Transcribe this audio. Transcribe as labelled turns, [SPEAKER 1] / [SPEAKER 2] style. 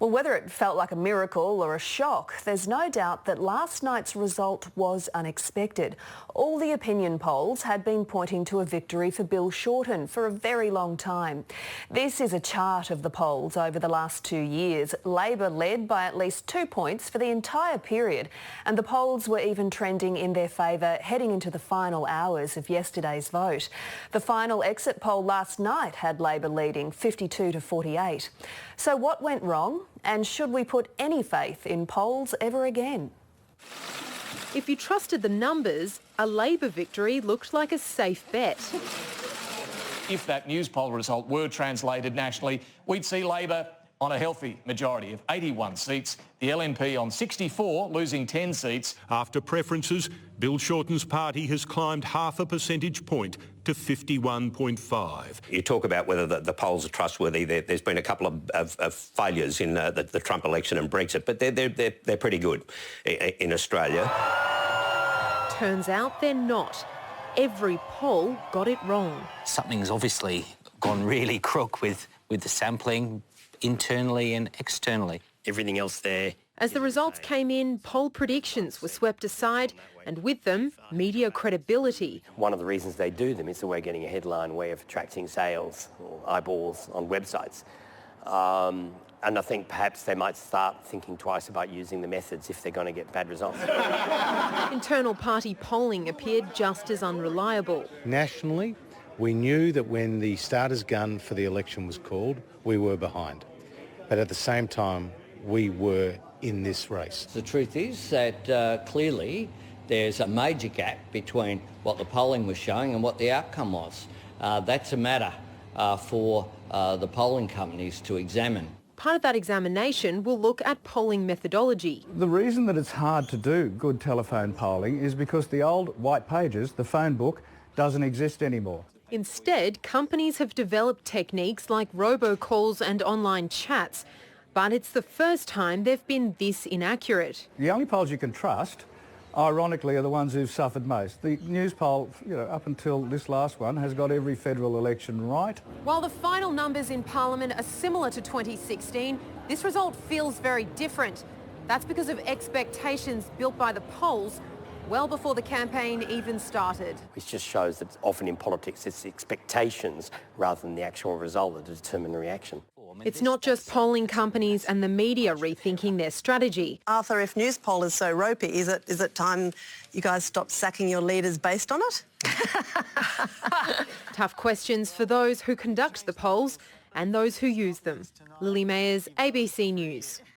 [SPEAKER 1] Well, whether it felt like a miracle or a shock, there's no doubt that last night's result was unexpected. All the opinion polls had been pointing to a victory for Bill Shorten for a very long time. This is a chart of the polls over the last 2 years. Labor led by at least 2 points for the entire period, and the polls were even trending in their favour heading into the final hours of yesterday's vote. The final exit poll last night had Labor leading 52 to 48. So what went wrong? And should we put any faith in polls ever again?
[SPEAKER 2] If you trusted the numbers, a Labor victory looked like a safe bet.
[SPEAKER 3] If that news poll result were translated nationally, we'd see Labor on a healthy majority of 81 seats, the LNP on 64, losing 10 seats.
[SPEAKER 4] After preferences, Bill Shorten's party has climbed half a percentage point to 51.5.
[SPEAKER 5] You talk about whether the polls are trustworthy. There's been a couple of failures in the Trump election and Brexit, but they're pretty good in Australia.
[SPEAKER 2] Turns out they're not. Every poll got it wrong.
[SPEAKER 6] Something's obviously gone really crook with the sampling, internally and externally.
[SPEAKER 7] Everything else there.
[SPEAKER 2] As the results came in, poll predictions were swept aside, and with them, media credibility.
[SPEAKER 7] One of the reasons they do them is that we're getting a headline way of attracting sales or eyeballs on websites. And I think perhaps they might start thinking twice about using the methods if they're going to get bad results.
[SPEAKER 2] Internal party polling appeared just as unreliable.
[SPEAKER 8] Nationally, we knew that when the starter's gun for the election was called, we were behind. But at the same time, we were in this race.
[SPEAKER 9] The truth is that clearly there's a major gap between what the polling was showing and what the outcome was. That's a matter for the polling companies to examine.
[SPEAKER 2] Part of that examination will look at polling methodology.
[SPEAKER 10] The reason that it's hard to do good telephone polling is because the old white pages, the phone book, doesn't exist anymore.
[SPEAKER 2] Instead, companies have developed techniques like robocalls and online chats, but it's the first time they've been this inaccurate.
[SPEAKER 10] The only polls you can trust, ironically, are the ones who've suffered most. The news poll, up until this last one, has got every federal election right.
[SPEAKER 2] While the final numbers in Parliament are similar to 2016, this result feels very different. That's because of expectations built by the polls well before the campaign even started.
[SPEAKER 7] Which just shows that often in politics it's expectations rather than the actual result that determine the reaction.
[SPEAKER 2] It's not just polling companies and the media rethinking their strategy.
[SPEAKER 11] Arthur, if news poll is so ropey, is it time you guys stop sacking your leaders based on it?
[SPEAKER 2] Tough questions for those who conduct the polls and those who use them. Lily Mayers, ABC News.